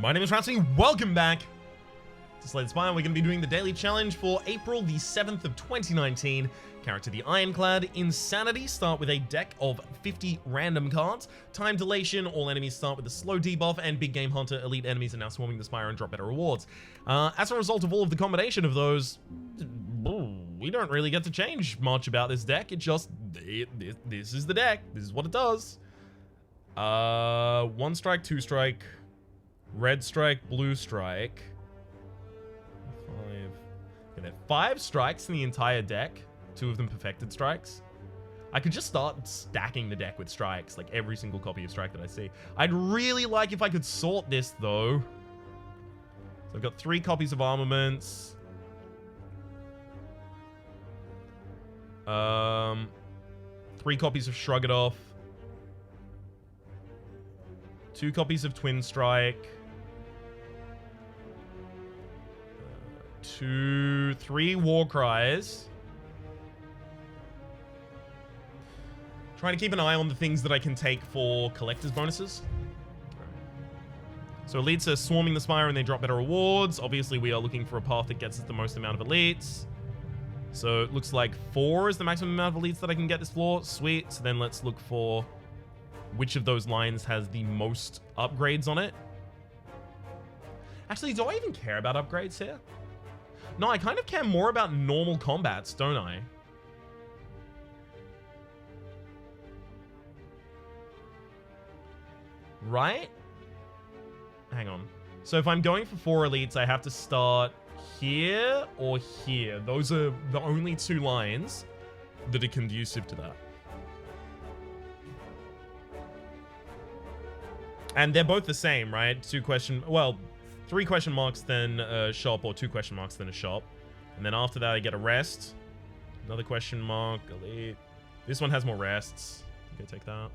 My name is Rhapsody, welcome back to Spire. We're going to be doing the daily challenge for April the 7th of 2019. Character the Ironclad. Insanity, start with a deck of 50 random cards. Time Dilation, all enemies start with a slow debuff, and Big Game Hunter, elite enemies are now swarming the Spire and drop better rewards. As a result of all of the combination of those, we don't really get to change much about this deck. It just, this is the deck. This is what it does. 1 strike, 2 strike, red strike, blue strike. 5 strikes in the entire deck. 2 of them perfected strikes. I could just start stacking the deck with strikes, like every single copy of strike that I see. I'd really like if I could sort this though. So I've got 3 copies of armaments. 3 copies of Shrug It Off. 2 copies of Twin Strike. 3 War Cries. Trying to keep an eye on the things that I can take for collector's bonuses. So elites are swarming the Spire and they drop better rewards. Obviously, we are looking for a path that gets us the most amount of elites. So it looks like 4 is the maximum amount of elites that I can get this floor. Sweet. So then let's look for which of those lines has the most upgrades on it. Actually, do I even care about upgrades here? No, I kind of care more about normal combats, don't I? Right? Hang on. So if I'm going for 4 elites, I have to start here or here. Those are the only 2 lines that are conducive to that. And they're both the same, right? 3 question marks, then a shop, or 2 question marks, then a shop. And then after that, I get a rest. Another question mark, elite. This one has more rests. Okay, take that.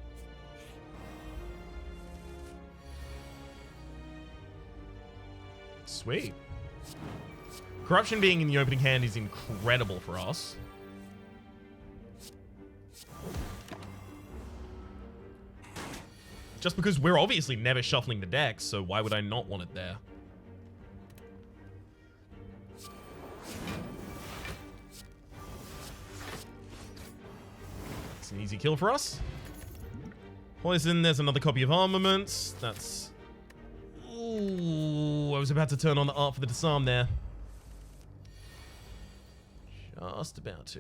Sweet. Corruption being in the opening hand is incredible for us. Just because we're obviously never shuffling the deck, so why would I not want it there? It's an easy kill for us. Poison, there's another copy of armaments. That's... Ooh, I was about to turn on the art for the disarm there. Just about to.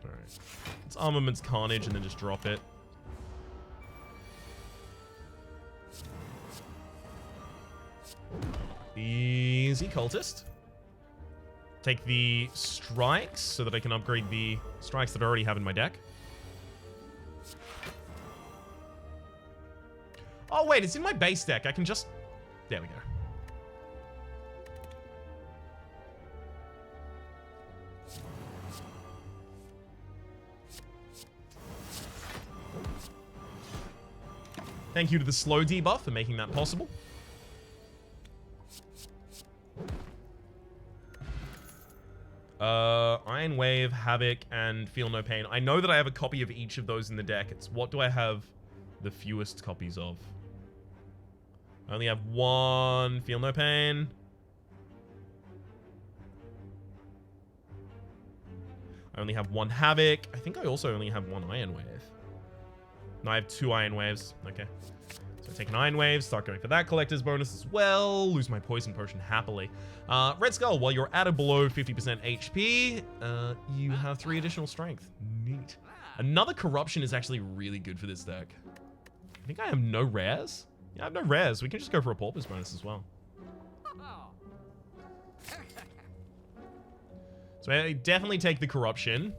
Alright. It's armaments carnage and then just drop it. Easy cultist. Take the strikes so that I can upgrade the strikes that I already have in my deck. Oh wait, it's in my base deck. I can just... There we go. Thank you to the slow debuff for making that possible. Iron Wave, Havoc, and Feel No Pain. I know that I have a copy of each of those in the deck. It's what do I have the fewest copies of? I only have 1 Feel No Pain. I only have 1 Havoc. I think I also only have 1 Iron Wave. No, I have 2 Iron Waves. Okay. So I take an Iron Wave, start going for that collector's bonus as well. Lose my Poison Potion happily. Red Skull, while you're at or below 50% HP, you have 3 additional strength. Neat. Another Corruption is actually really good for this deck. I think I have no rares. Yeah, I have no rares. We can just go for a Pauper's bonus as well. So I definitely take the Corruption.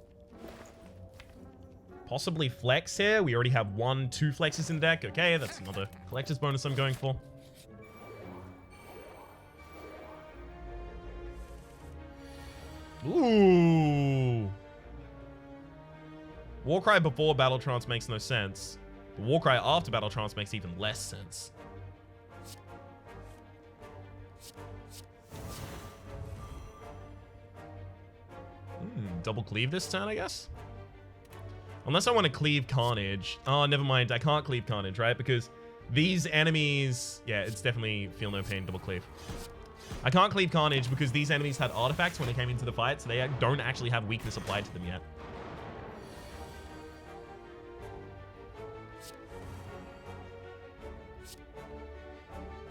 Possibly Flex here. We already have 2 Flexes in the deck. Okay, that's another collector's bonus I'm going for. Ooh. Warcry before Battle Trance makes no sense. The Warcry after Battle Trance makes even less sense. Double cleave this turn, I guess? Unless I want to cleave Carnage. Oh, never mind. I can't cleave Carnage, right? Because These enemies, yeah, it's definitely feel no pain, double cleave. I can't cleave Carnage because these enemies had artifacts when they came into the fight, so they don't actually have weakness applied to them yet.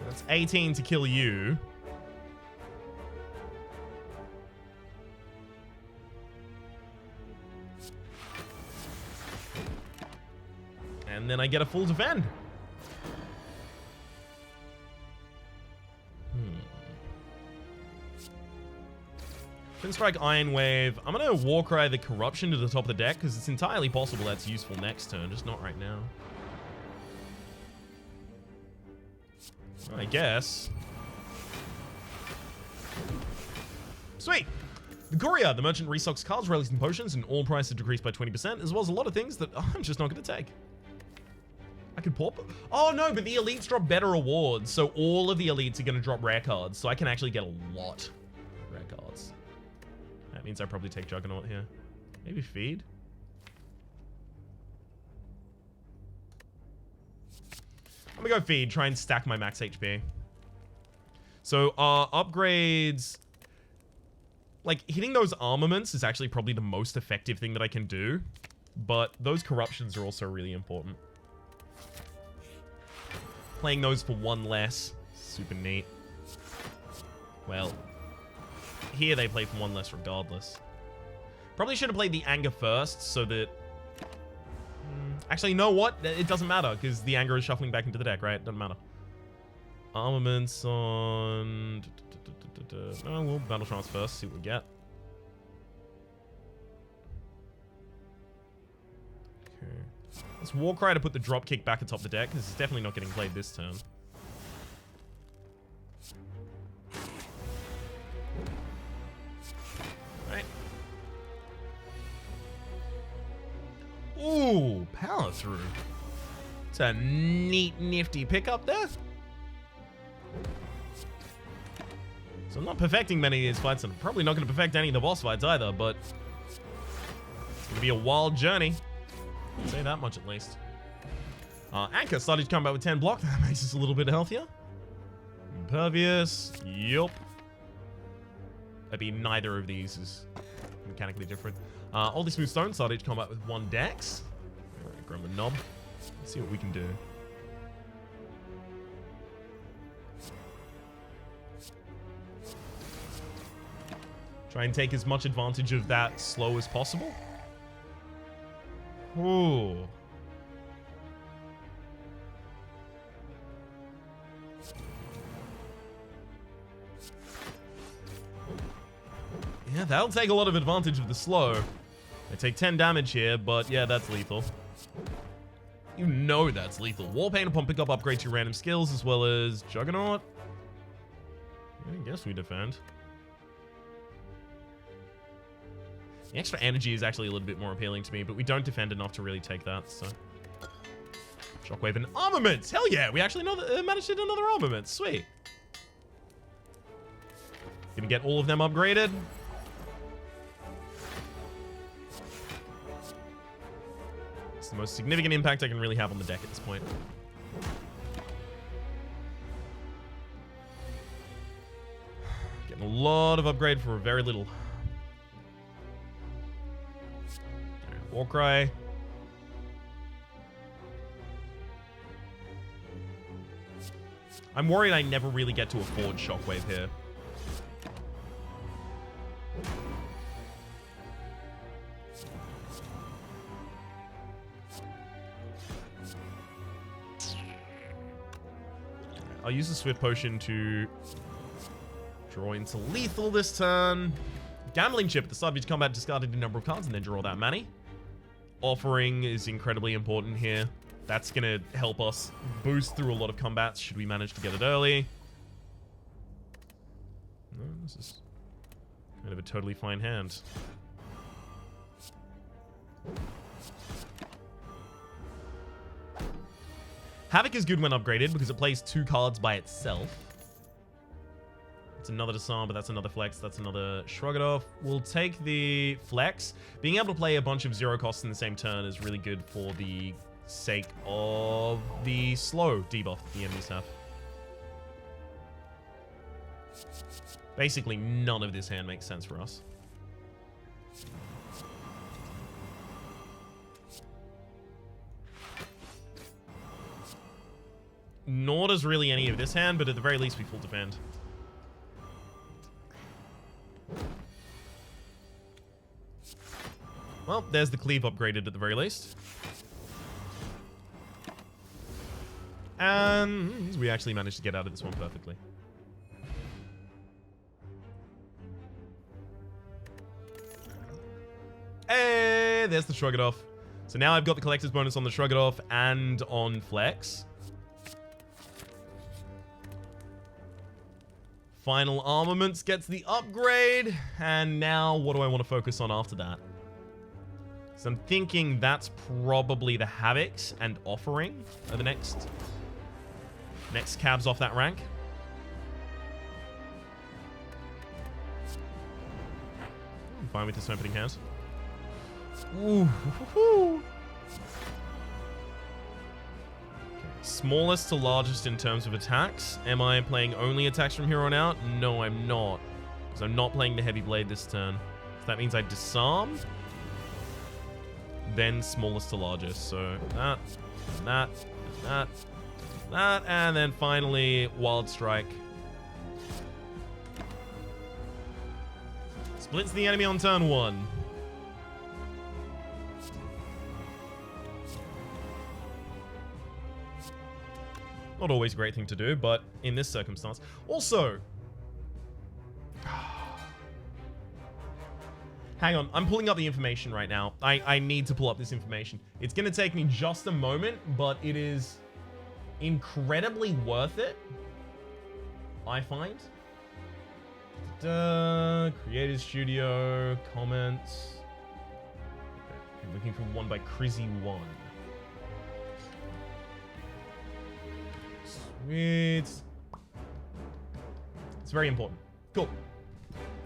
That's 18 to kill you. And then I get a full defend. Twin Strike, Iron Wave. I'm going to Warcry the Corruption to the top of the deck because it's entirely possible that's useful next turn, just not right now. I guess. Sweet! The Courier, the merchant restocks cards, relics, and potions, and all prices decreased by 20%, as well as a lot of things that I'm just not going to take. I could pop. Oh no, but the elites drop better rewards, so all of the elites are going to drop rare cards, so I can actually get a lot of rare cards. That means I probably take Juggernaut here. Maybe Feed? I'm gonna go Feed, try and stack my max HP. So, upgrades... Like, hitting those armaments is actually probably the most effective thing that I can do. But those corruptions are also really important. Playing those for one less. Super neat. Well... Here they play for one less regardless. Probably should have played the Anger first so that... Actually, you know what? It doesn't matter because the Anger is shuffling back into the deck, right? It doesn't matter. Armaments on... Oh, we'll Battle Trance first, see what we get. Okay. Let's Warcry to put the Dropkick back atop the deck because it's definitely not getting played this turn. Ooh, Power Through. It's a neat, nifty pickup there. So I'm not perfecting many of these fights, and I'm probably not going to perfect any of the boss fights either, but it's going to be a wild journey. I'll say that much at least. Anchor started to come back with 10 block. That makes us a little bit healthier. Impervious. Yup. That'd be neither of these is mechanically different. All this Smooth Stone started to combat with 1 dex. Alright, grab the knob. Let's see what we can do. Try and take as much advantage of that slow as possible. Ooh. Yeah, that'll take a lot of advantage of the slow. I take 10 damage here, but yeah, that's lethal. You know that's lethal. Warpaint upon pickup upgrades your random skills as well as Juggernaut. I guess we defend. The extra energy is actually a little bit more appealing to me, but we don't defend enough to really take that, so... Shockwave and armaments! Hell yeah! We actually managed to hit another armament. Sweet. Gonna get all of them upgraded. It's the most significant impact I can really have on the deck at this point. Getting a lot of upgrade for very little. Warcry. I'm worried I never really get to afford Shockwave here. I'll use the Swift Potion to draw into lethal this turn. Gambling Chip at the start of each combat, discarded a number of cards and then draw that mana. Offering is incredibly important here. That's going to help us boost through a lot of combats should we manage to get it early. No, this is kind of a totally fine hand. Havoc is good when upgraded because it plays 2 cards by itself. It's another Disarm, but that's another Flex. That's another Shrug It Off. We'll take the Flex. Being able to play a bunch of 0 costs in the same turn is really good for the sake of the slow debuff the enemies have. Basically, none of this hand makes sense for us. Nor does really any of this hand, but at the very least we full defend. Well, there's the cleave upgraded at the very least. And we actually managed to get out of this one perfectly. Hey, there's the Shrug It Off. So now I've got the collector's bonus on the Shrug It Off and on Flex. Final Armaments gets the upgrade. And now what do I want to focus on after that? So I'm thinking that's probably the Havocs and Offering are the next cabs off that rank. I'm fine with this opening hand. Ooh. Okay. Smallest to largest in terms of attacks. Am I playing only attacks from here on out? No, I'm not. Because I'm not playing the Heavy Blade this turn. So that means I disarm. Then smallest to largest. So that, and then finally Wild Strike. Splits the enemy on turn 1. Not always a great thing to do, but in this circumstance. Also, hang on, I'm pulling up the information right now. I need to pull up this information. It's going to take me just a moment, but it is incredibly worth it, I find. Creator Studio, comments. Okay, I'm looking for one by Crizzy1. Sweet. It's very important. Cool.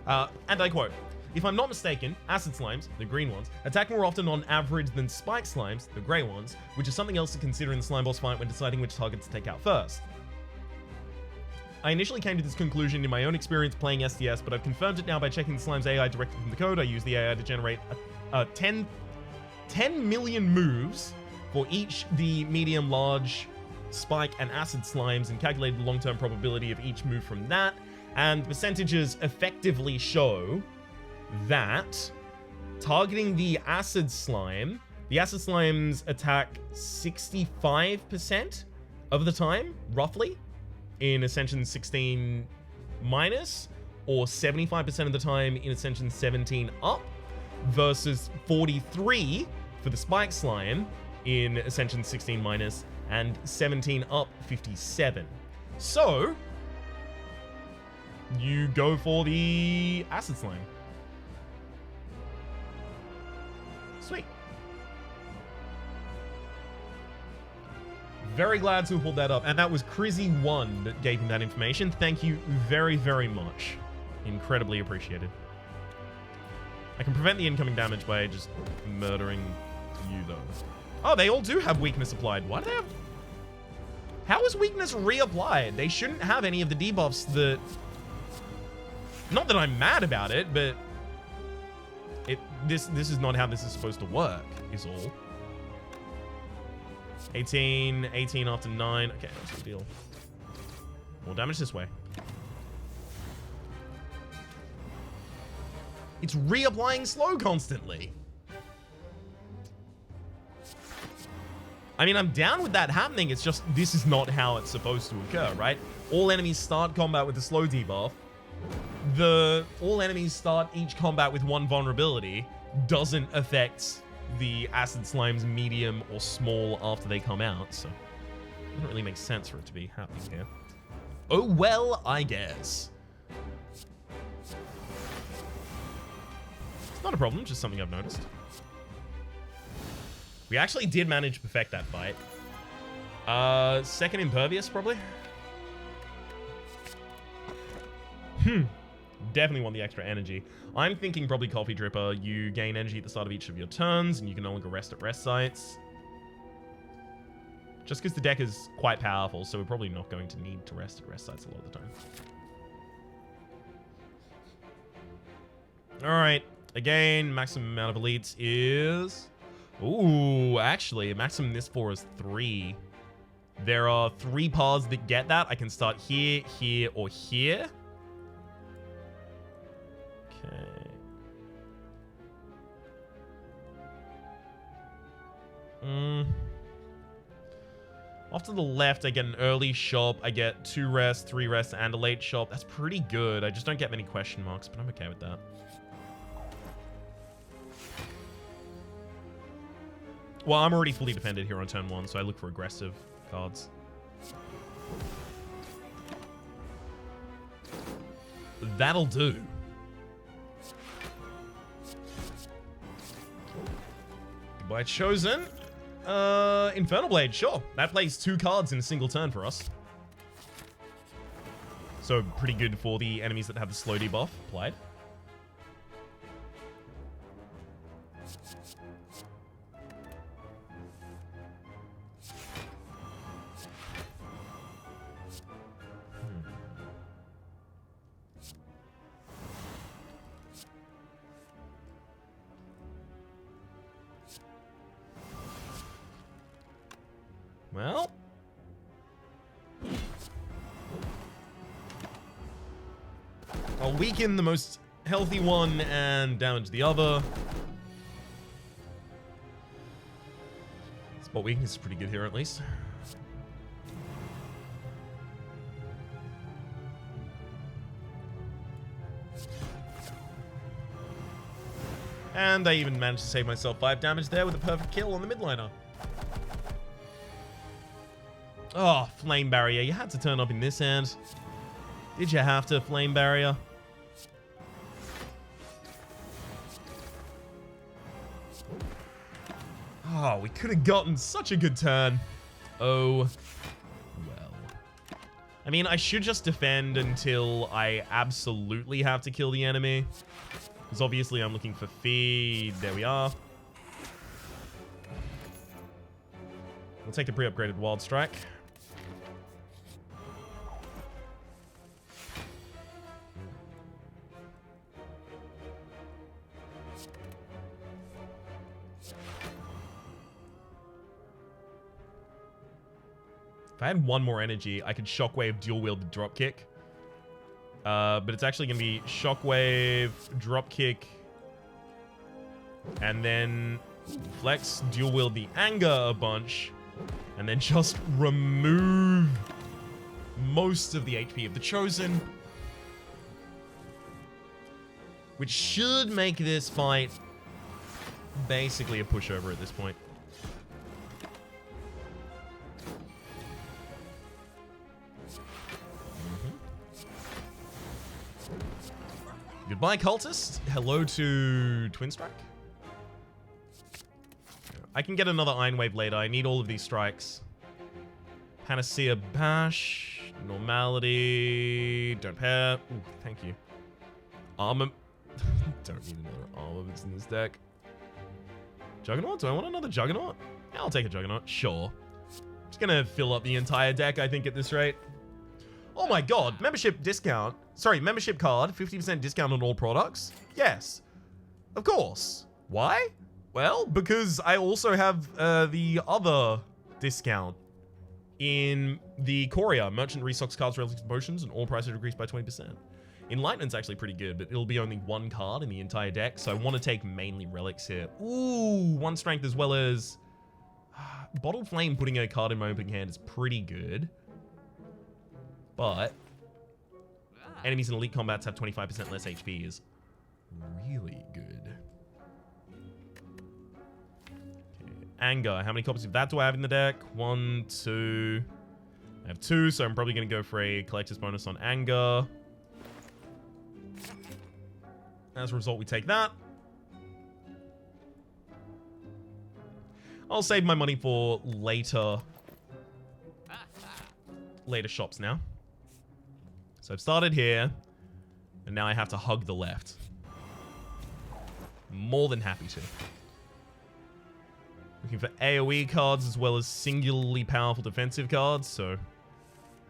And I quote, if I'm not mistaken, acid slimes, the green ones, attack more often on average than spike slimes, the grey ones, which is something else to consider in the slime boss fight when deciding which target to take out first. I initially came to this conclusion in my own experience playing STS, but I've confirmed it now by checking the slime's AI directly from the code. I use the AI to generate 10 million moves for each the medium, large, spike, and acid slimes and calculated the long-term probability of each move from that. And percentages effectively show that targeting the acid slimes attack 65% of the time, roughly, in Ascension 16 minus, or 75% of the time in Ascension 17 up, versus 43 for the spike slime in Ascension 16 minus, and 17 up 57. So you go for the acid slime. Sweet. Very glad to have pulled that up. And that was Crizzy1 that gave me that information. Thank you very, very much. Incredibly appreciated. I can prevent the incoming damage by just murdering you, though. Oh, they all do have weakness applied. Why do they have... How is weakness reapplied? They shouldn't have any of the debuffs that... Not that I'm mad about it, but... This is not how this is supposed to work, is all. 18 after 9. Okay, that's the deal. More damage this way. It's reapplying slow constantly. I mean, I'm down with that happening. It's just, this is not how it's supposed to occur, right? All enemies start combat with the slow debuff. All enemies start each combat with one vulnerability. Doesn't affect the acid slime's medium or small after they come out, so it doesn't really make sense for it to be happening here. Oh well, I guess. It's not a problem, just something I've noticed. We actually did manage to perfect that fight. Second impervious, probably. Definitely want the extra energy. I'm thinking probably Coffee Dripper. You gain energy at the start of each of your turns, and you can no longer rest at rest sites. Just because the deck is quite powerful, so we're probably not going to need to rest at rest sites a lot of the time. Alright, again, maximum amount of elites is... Ooh, actually, maximum this for is 3. There are 3 paths that get that. I can start here, here, or here. Okay. Off to the left, I get an early shop. I get 2 rests, 3 rests, and a late shop. That's pretty good. I just don't get many question marks, but I'm okay with that. Well, I'm already fully defended here on turn 1, so I look for aggressive cards. That'll do. Goodbye, Chosen. Infernal Blade, sure. That plays 2 cards in a single turn for us. So pretty good for the enemies that have the slow debuff applied. Well, I'll weaken the most healthy one and damage the other. Spot weakness is pretty good here, at least. And I even managed to save myself 5 damage there with a perfect kill on the midliner. Oh, Flame Barrier. You had to turn up in this hand. Did you have to, Flame Barrier? Oh, we could have gotten such a good turn. Oh, well. I mean, I should just defend until I absolutely have to kill the enemy. Because obviously I'm looking for feed. There we are. We'll take the pre-upgraded Wild Strike. If I had 1 more energy, I could Shockwave dual wield the Dropkick. But it's actually going to be Shockwave, Dropkick, and then Flex, dual wield the Anger a bunch, and then just remove most of the HP of the Chosen. Which should make this fight basically a pushover at this point. Goodbye, Cultist. Hello to Twin Strike. I can get another Iron Wave later. I need all of these strikes. Panacea Bash. Normality. Don't pair. Ooh, thank you. Armor. Don't need another armaments in this deck. Juggernaut? Do I want another Juggernaut? Yeah, I'll take a Juggernaut. Sure. Just gonna fill up the entire deck, I think, at this rate. Oh my god, membership discount. Sorry, membership card, 50% discount on all products? Yes. Of course. Why? Well, because I also have the other discount in the Courier. Merchant restocks cards relative to potions and all prices are decreased by 20%. Enlightenment's actually pretty good, but it'll be only 1 card in the entire deck, so I want to take mainly relics here. Ooh, 1 strength as well as... Bottled Flame putting a card in my opening hand is pretty good. But enemies in elite combats have 25% less HP is really good. Okay. Anger. How many copies of that do I have in the deck? 1, 2. I have 2, so I'm probably going to go for a collector's bonus on Anger. As a result, we take that. I'll save my money for later shops now. So I've started here, and now I have to hug the left. More than happy to. Looking for AoE cards as well as singularly powerful defensive cards, so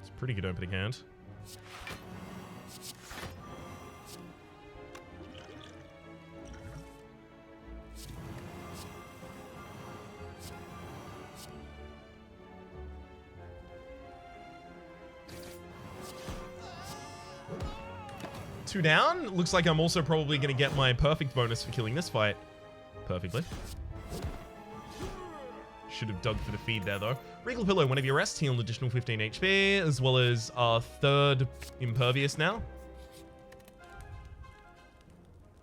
it's a pretty good opening hand. Two down. Looks like I'm also probably going to get my perfect bonus for killing this fight perfectly. Should have dug for the feed there, though. Regal Pillow, whenever you rest, heal an additional 15 HP, as well as our third Impervious now.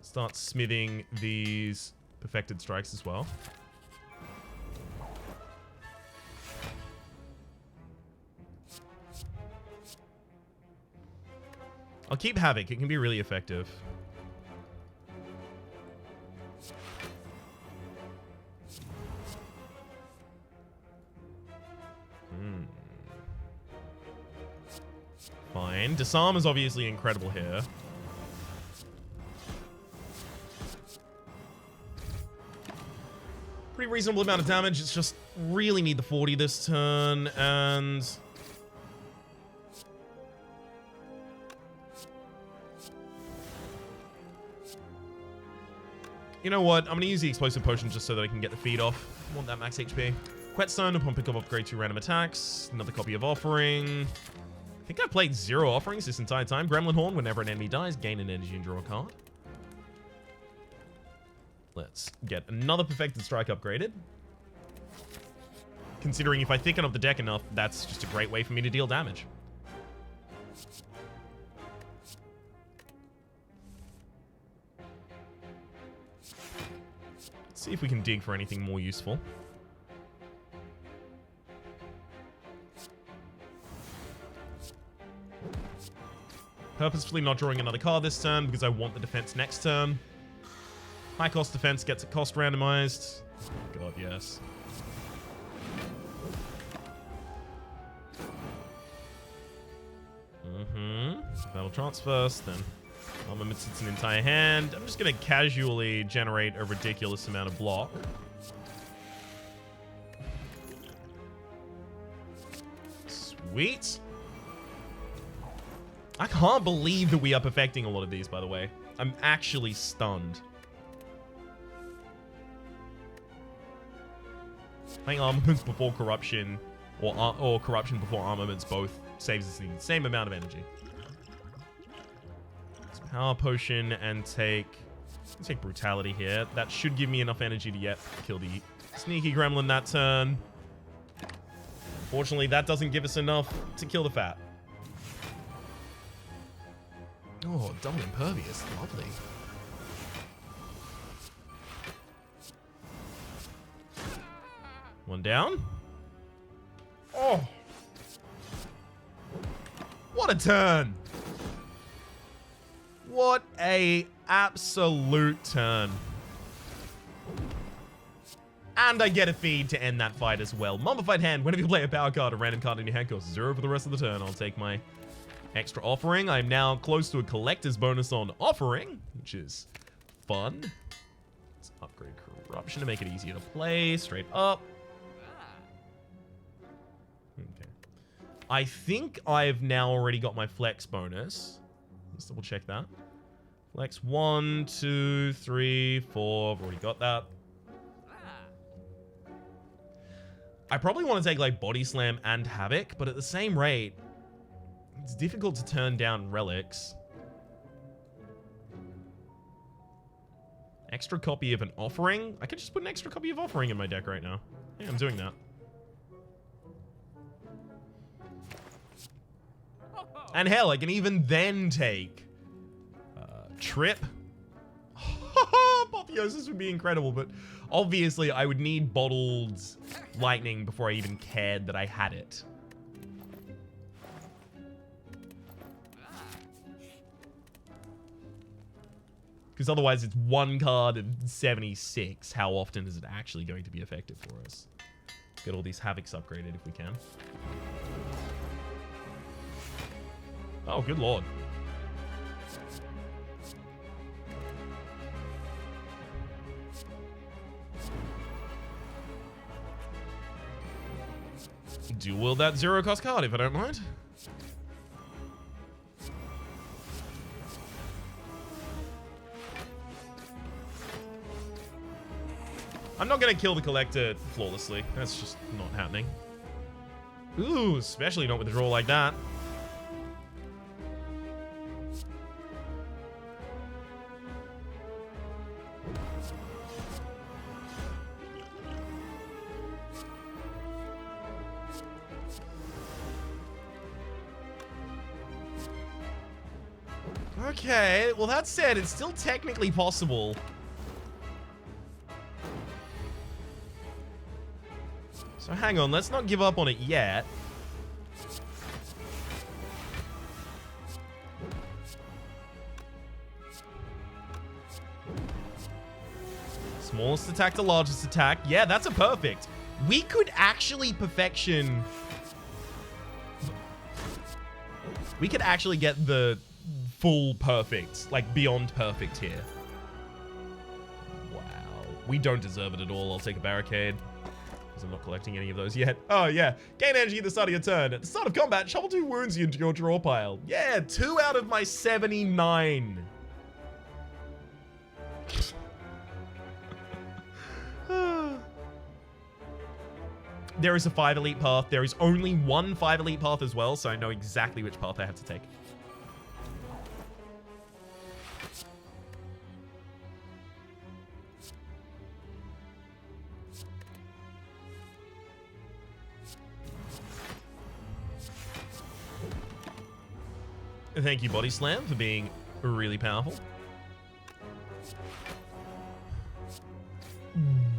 Start smithing these Perfected Strikes as well. I'll keep Havoc. It can be really effective. Fine. Disarm is obviously incredible here. Pretty reasonable amount of damage. It's just really need the 40 this turn, and... You know what? I'm going to use the Explosive Potion just so that I can get the feed off. I want that max HP. Whetstone upon pick up upgrade 2 random attacks. Another copy of Offering. I think I've played 0 offerings this entire time. Gremlin Horn, whenever an enemy dies, gain an energy and draw a card. Let's get another Perfected Strike upgraded. Considering if I thicken up the deck enough, that's just a great way for me to deal damage. See if we can dig for anything more useful. Purposefully not drawing another card this turn because I want the defense next turn. High cost defense gets a cost randomized. God, yes. Battle Trance first, then Armaments hits an entire hand. I'm just going to casually generate a ridiculous amount of block. Sweet. I can't believe that we are perfecting a lot of these, by the way. I'm actually stunned. I think Armaments before Corruption, or Corruption before Armaments both saves us the same amount of energy. Power Potion and take Brutality here. That should give me enough energy to kill the Sneaky Gremlin that turn. Unfortunately, that doesn't give us enough to kill the Fat. Oh, double Impervious. Lovely. One down. Oh. What a turn. What a absolute turn. And I get a feed to end that fight as well. Mummified Hand. Whenever you play a power card, a random card in your hand costs 0 for the rest of the turn. I'll take my extra Offering. I'm now close to a collector's bonus on Offering, which is fun. Let's upgrade Corruption to make it easier to play. Straight up. Okay. I think I've now already got my Flex bonus. Let's double check that. Flex 1, 2, 3, 4. I've already got that. I probably want to take like Body Slam and Havoc, but at the same rate, it's difficult to turn down Relics. Extra copy of an Offering? I could just put an extra copy of Offering in my deck right now. Yeah, I'm doing that. And hell, I can even then take Trip. Apotheosis would be incredible, but obviously I would need Bottled Lightning before I even cared that I had it. Because otherwise it's one card of 76. How often is it actually going to be effective for us? Get all these Havocs upgraded if we can. Oh, good lord. dual wield that 0-cost card if I don't mind. I'm not going to kill the collector flawlessly. That's just not happening. Ooh, especially not with a draw like that. Okay, well that said, it's still technically possible. So hang on, let's not give up on it yet. Smallest attack to largest attack. Yeah, that's a perfect. We could actually perfection. We could actually get the full perfect, like beyond perfect here. Wow. We don't deserve it at all. I'll take a barricade. I'm not collecting any of those yet. Oh, yeah. Gain energy at the start of your turn. At the start of combat, shuffle 2 wounds into your draw pile. Yeah, 2 out of my 79. There is a 5 elite path. There is only one 5 elite path as well, so I know exactly which path I have to take. Thank you, Body Slam, for being really powerful.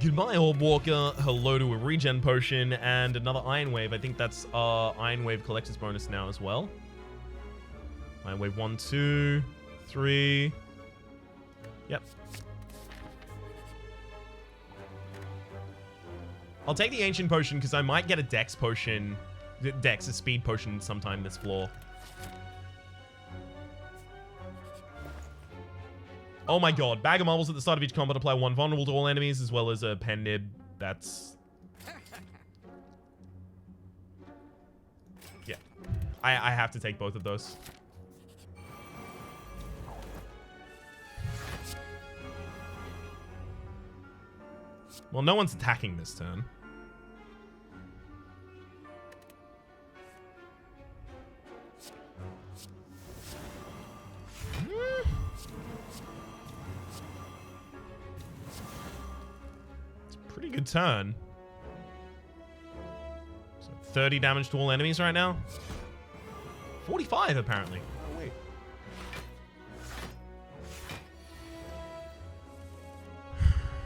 Goodbye, Orb Walker. Hello to a regen potion and another Iron Wave. I think that's our Iron Wave collector's bonus now as well. Iron Wave 1, 2, 3. Yep. I'll take the Ancient Potion because I might get a Dex potion. A speed potion sometime this floor. Oh my god, bag of marbles at the start of each combat apply 1 vulnerable to all enemies, as well as a pen nib. That's... yeah. I have to take both of those. Well, no one's attacking this turn. Pretty good turn. So 30 damage to all enemies right now. 45 apparently. Oh wait.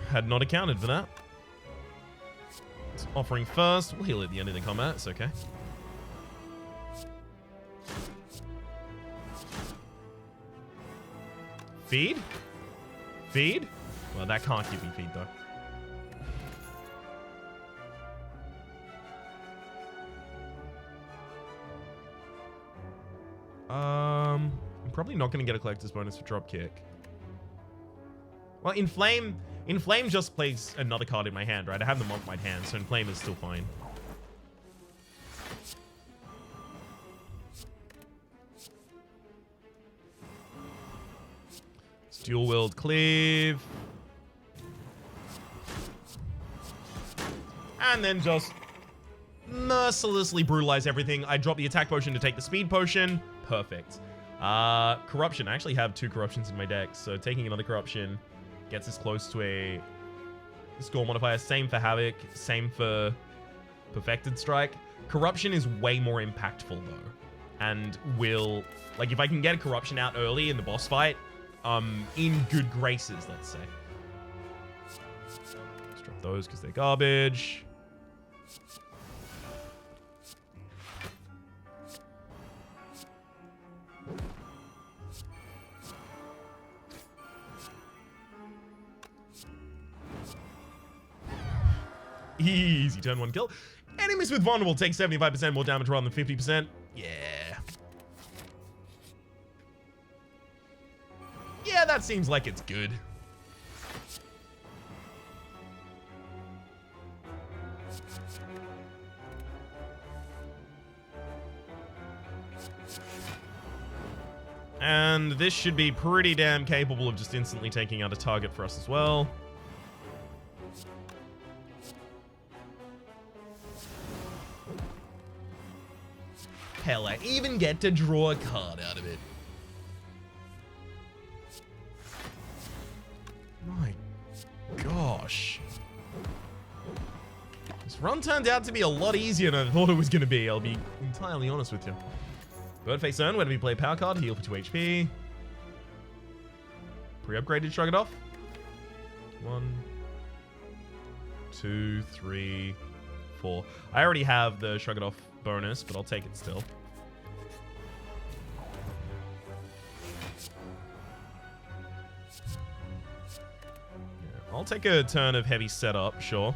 Had not accounted for that. It's offering first. We'll heal at the end of the combat. It's okay. Feed? Feed? Well, that can't give me feed though. I'm probably not going to get a collector's bonus for dropkick. Well, Inflame just plays another card in my hand, right? I have them on my hand, so Inflame is still fine. It's dual wield cleave. And then just mercilessly brutalize everything. I drop the attack potion to take the speed potion. Perfect. Corruption. I actually have 2 corruptions in my deck, so taking another corruption gets us close to a score modifier. Same for Havoc, same for Perfected Strike. Corruption is way more impactful though, and will, like, if I can get a corruption out early in the boss fight, in good graces, let's say. Let's drop those because they're garbage. Easy turn 1 kill. Enemies with vulnerable take 75% more damage rather than 50%. Yeah. Yeah, that seems like it's good. And this should be pretty damn capable of just instantly taking out a target for us as well. Hell, I even get to draw a card out of it. My gosh. This run turned out to be a lot easier than I thought it was going to be, I'll be entirely honest with you. Birdface Urn, whenever you play a power card, heal for 2 HP. Pre-upgraded, shrug it off. 1, 2, 3, 4. I already have the shrug it off bonus, but I'll take it still. Yeah, I'll take a turn of heavy setup, sure.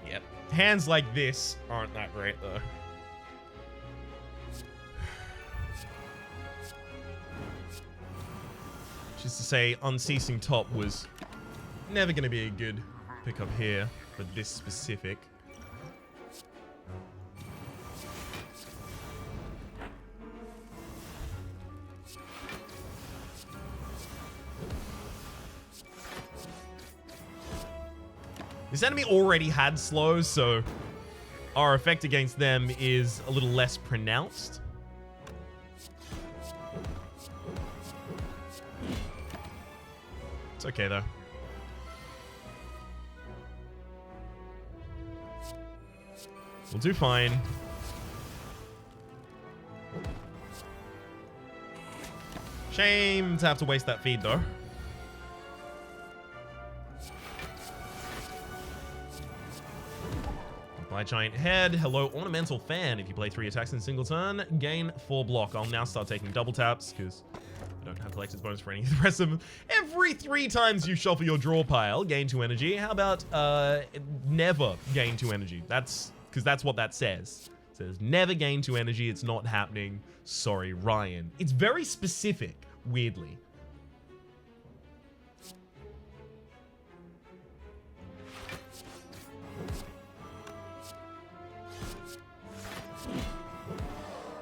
Yep. Hands like this aren't that great, though. Just to say, Unceasing Top was never going to be a good pickup here for this specific. This enemy already had slow, so our effect against them is a little less pronounced. It's okay, though. We'll do fine. Shame to have to waste that feed, though. By Giant Head. Hello, Ornamental Fan. If you play 3 attacks in a single turn, gain 4 block. I'll now start taking double taps, because I don't have collector's bonus for any of the rest of them. Every 3 times you shuffle your draw pile, gain 2 energy. How about never gain 2 energy? That's because that's what that says. It says never gain 2 energy. It's not happening. Sorry, Ryan. It's very specific, weirdly.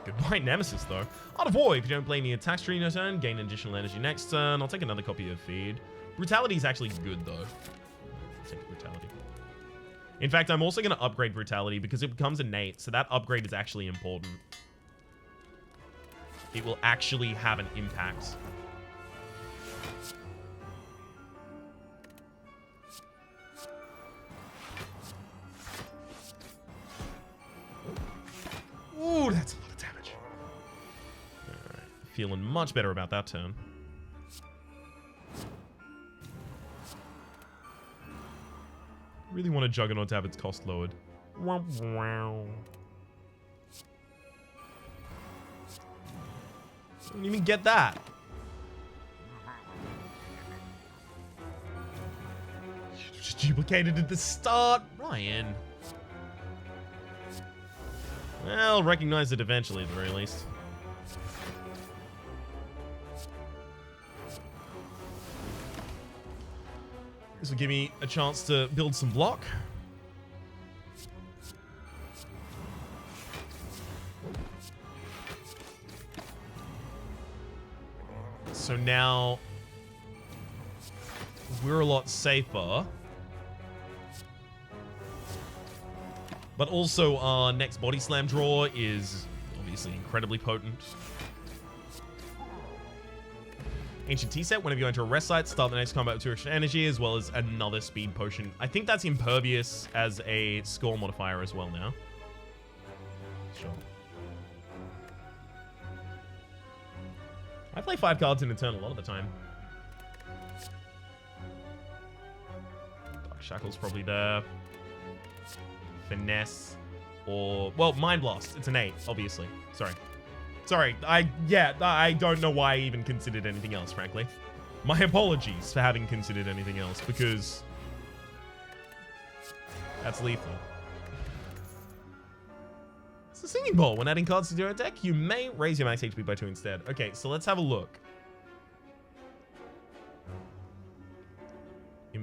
Goodbye, Nemesis, though. Art of War, if you don't play any attacks during your turn, gain additional energy next turn. I'll take another copy of Feed. Brutality is actually good, though. I'll take Brutality. In fact, I'm also going to upgrade Brutality because it becomes innate, so that upgrade is actually important. It will actually have an impact. Ooh, that's a lot of damage. Alright, feeling much better about that turn. Really want a Juggernaut to have its cost lowered. Didn't even get that. You just duplicated at the start, Ryan. Well, recognize it eventually, at the very least. This will give me a chance to build some block. So now we're a lot safer. But also our next body slam draw is obviously incredibly potent. Ancient Tea Set, whenever you enter a rest site, start the next combat with 2 extra energy, as well as another speed potion. I think that's impervious as a score modifier as well now. Sure. I play 5 cards in a turn a lot of the time. Dark Shackle's probably there. Finesse, or, well, Mind Blast. It's innate, obviously. Sorry, I don't know why I even considered anything else, frankly. My apologies for having considered anything else, because that's lethal. It's a Singing Bowl. When adding cards to your deck, you may raise your max HP by 2 instead. Okay, so let's have a look.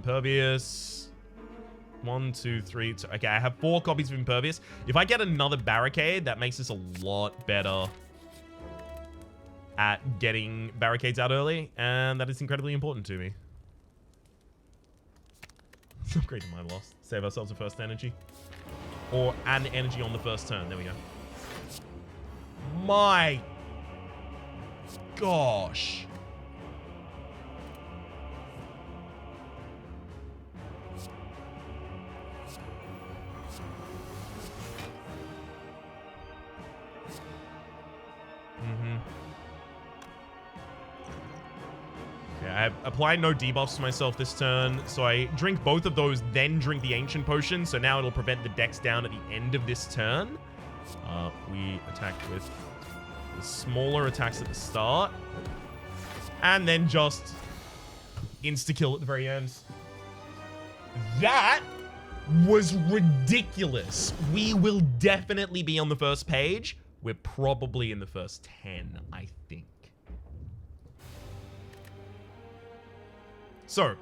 Impervious. 1, 2, 3. Okay, I have 4 copies of Impervious. If I get another barricade, that makes us a lot better at getting barricades out early, and that is incredibly important to me. Let's upgrade to Mind Lost. Save ourselves a first energy. Or an energy on the first turn. There we go. My gosh. Okay, I apply no debuffs to myself this turn, so I drink both of those, then drink the Ancient Potion, so now it'll prevent the dex down at the end of this turn. We attack with the smaller attacks at the start, and then just insta-kill at the very end. That was ridiculous. We will definitely be on the first page. We're probably in the first 10, I think. So,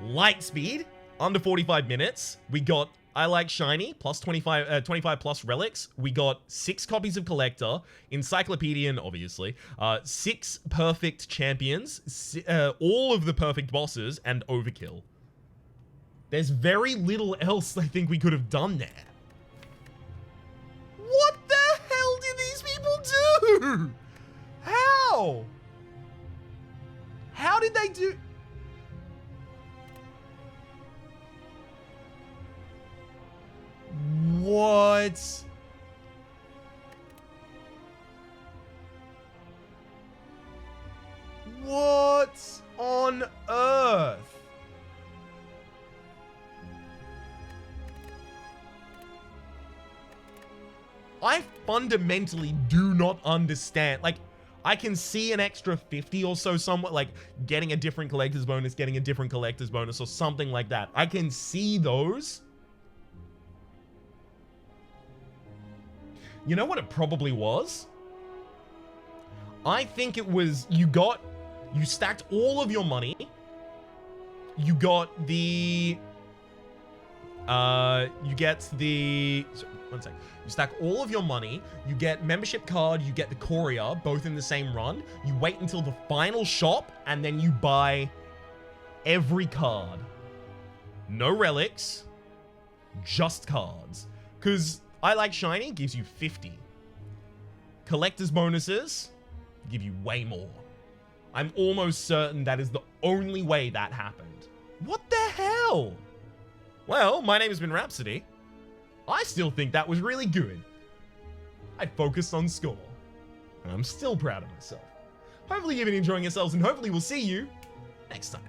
light speed, under 45 minutes. We got I Like Shiny, plus 25 plus relics. We got 6 copies of Collector, Encyclopedian, obviously, 6 perfect champions, all of the perfect bosses, and Overkill. There's very little else I think we could have done there. What the hell did these people do? How? How did they do? What? What on earth? I fundamentally do not understand. Like, I can see an extra 50 or so somewhat, like getting a different collector's bonus, getting a different collector's bonus, or something like that. I can see those. You know what it probably was? I think it was you stacked all of your money. You got the, you get the, sorry, one sec. You stack all of your money, you get membership card, you get the courier, both in the same run. You wait until the final shop, and then you buy every card. No relics, just cards. Because I Like Shiny gives you 50. Collector's bonuses give you way more. I'm almost certain that is the only way that happened. What the hell? Well, my name has been Rhapsody. I still think that was really good. I focused on score, and I'm still proud of myself. Hopefully you've been enjoying yourselves, and hopefully we'll see you next time.